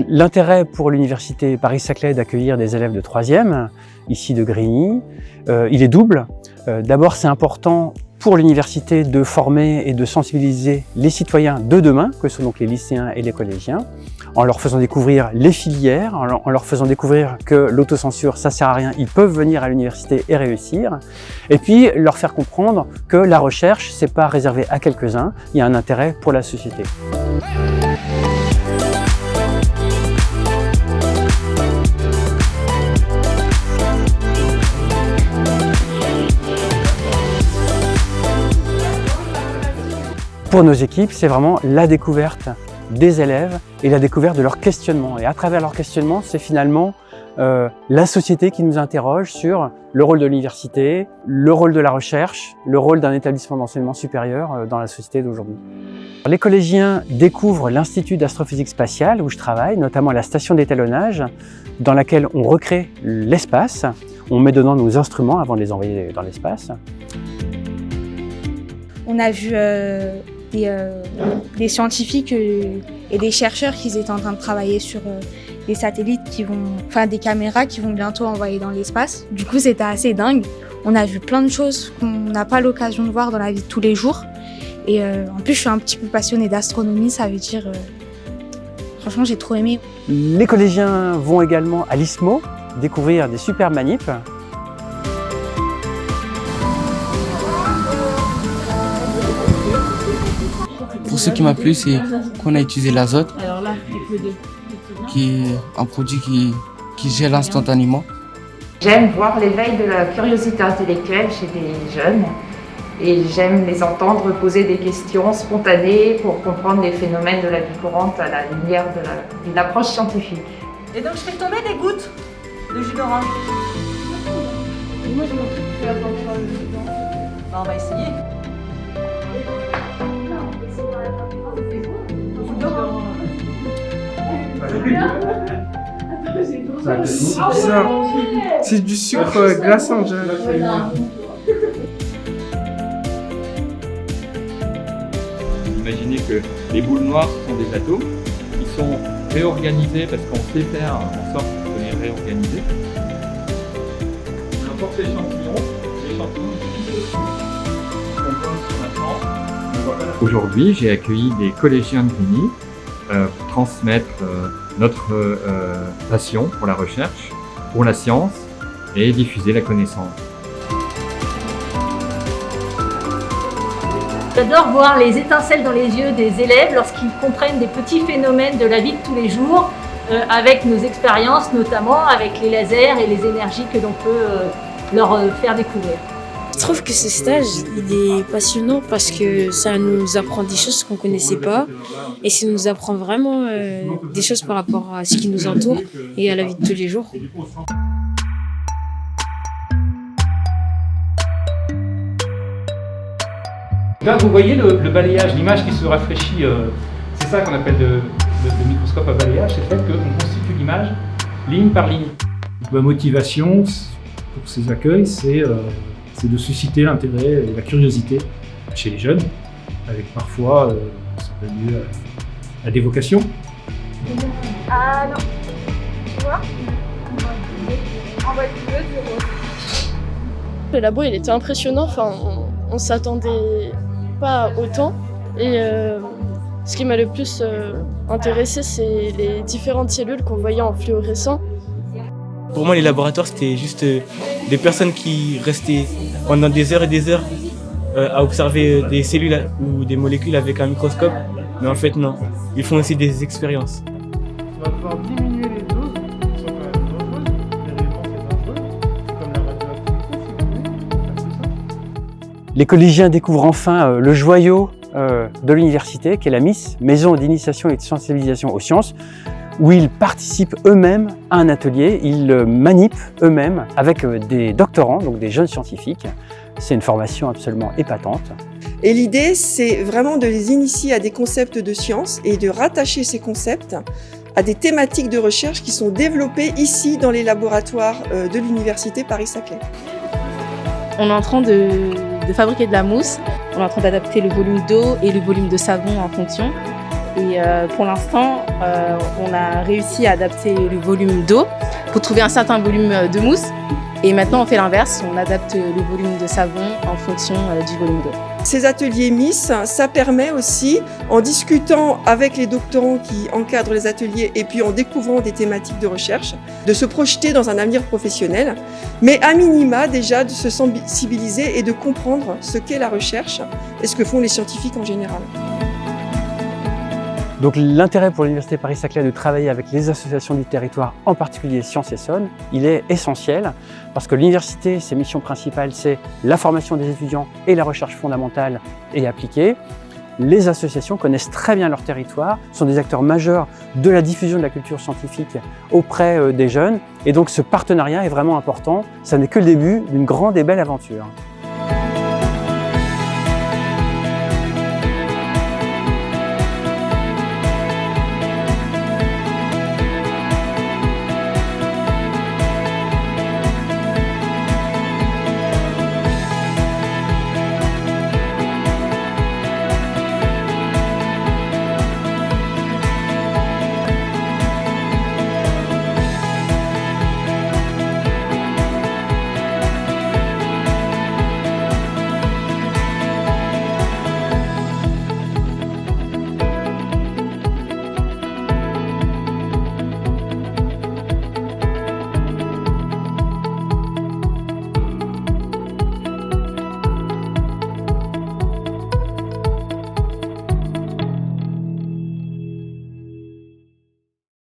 L'intérêt pour l'université Paris-Saclay d'accueillir des élèves de 3e, ici de Grigny, il est double. D'abord, c'est important pour l'université de former et de sensibiliser les citoyens de demain, que sont donc les lycéens et les collégiens, en leur faisant découvrir les filières, en leur faisant découvrir que l'autocensure, ça sert à rien, ils peuvent venir à l'université et réussir, et puis leur faire comprendre que la recherche, c'est pas réservé à quelques-uns, il y a un intérêt pour la société. Pour nos équipes, c'est vraiment la découverte des élèves et la découverte de leurs questionnements. Et à travers leurs questionnements, c'est finalement la société qui nous interroge sur le rôle de l'université, le rôle de la recherche, le rôle d'un établissement d'enseignement supérieur dans la société d'aujourd'hui. Les collégiens découvrent l'Institut d'astrophysique spatiale où je travaille, notamment la station d'étalonnage dans laquelle on recrée l'espace. On met dedans nos instruments avant de les envoyer dans l'espace. On a vu des scientifiques et des chercheurs qui étaient en train de travailler sur des satellites des caméras qui vont bientôt envoyer dans l'espace. Du coup, c'était assez dingue. On a vu plein de choses qu'on n'a pas l'occasion de voir dans la vie de tous les jours. Et en plus, je suis un petit peu passionnée d'astronomie, ça veut dire... franchement, j'ai trop aimé. Les collégiens vont également à l'ISMO découvrir des super manips. Pour ce qui m'a plu, c'est qu'on a utilisé l'azote, qui est un produit qui gèle instantanément. J'aime voir l'éveil de la curiosité intellectuelle chez des jeunes et j'aime les entendre poser des questions spontanées pour comprendre les phénomènes de la vie courante à la lumière de l'approche scientifique. Et donc je fais tomber des gouttes de jus d'orange. Moi je m'en fais attention à jus d'orange. On va essayer. C'est bizarre. C'est du sucre glaçant, déjà. Imaginez que les boules noires sont des atomes qui sont réorganisés parce qu'on sait faire en sorte de les réorganiser. On importe l'échantillon Aujourd'hui, j'ai accueilli des collégiens de Grigny pour transmettre notre passion pour la recherche, pour la science et diffuser la connaissance. J'adore voir les étincelles dans les yeux des élèves lorsqu'ils comprennent des petits phénomènes de la vie de tous les jours avec nos expériences, notamment avec les lasers et les énergies que l'on peut leur faire découvrir. Je trouve que ce stage, il est passionnant parce que ça nous apprend des choses qu'on ne connaissait pas et ça nous apprend vraiment des choses par rapport à ce qui nous entoure et à la vie de tous les jours. Là, vous voyez le balayage, l'image qui se rafraîchit, c'est ça qu'on appelle le microscope à balayage, c'est le fait qu'on constitue l'image ligne par ligne. Ma motivation pour ces accueils, c'est de susciter l'intérêt et la curiosité chez les jeunes, avec parfois ça donne lieu à des vocations. Ah non, tu vois, le labo il était impressionnant, enfin, on s'attendait pas autant et ce qui m'a le plus intéressé c'est les différentes cellules qu'on voyait en fluorescent. Pour moi les laboratoires c'était juste des personnes qui restaient pendant des heures et des heures à observer des cellules ou des molécules avec un microscope, mais en fait non, ils font aussi des expériences. On va devoir diminuer les doses qui sont quand même dangereuses, les réponses sont dangereuses, comme la radioactivité si vous voulez. Les collégiens découvrent enfin le joyau de l'université, qui est la MIS, Maison d'initiation et de sensibilisation aux sciences, où ils participent eux-mêmes à un atelier, ils manipent eux-mêmes avec des doctorants, donc des jeunes scientifiques. C'est une formation absolument épatante. Et l'idée, c'est vraiment de les initier à des concepts de science et de rattacher ces concepts à des thématiques de recherche qui sont développées ici dans les laboratoires de l'université Paris-Saclay. On est en train de fabriquer de la mousse, on est en train d'adapter le volume d'eau et le volume de savon en fonction. Et pour l'instant, on a réussi à adapter le volume d'eau pour trouver un certain volume de mousse. Et maintenant, on fait l'inverse, on adapte le volume de savon en fonction du volume d'eau. Ces ateliers Miss, ça permet aussi, en discutant avec les doctorants qui encadrent les ateliers et puis en découvrant des thématiques de recherche, de se projeter dans un avenir professionnel, mais à minima déjà de se sensibiliser et de comprendre ce qu'est la recherche et ce que font les scientifiques en général. Donc l'intérêt pour l'Université Paris-Saclay de travailler avec les associations du territoire, en particulier Sciences & Essonnes, il est essentiel parce que l'université, ses missions principales, c'est la formation des étudiants et la recherche fondamentale et appliquée. Les associations connaissent très bien leur territoire, sont des acteurs majeurs de la diffusion de la culture scientifique auprès des jeunes et donc ce partenariat est vraiment important. Ça n'est que le début d'une grande et belle aventure.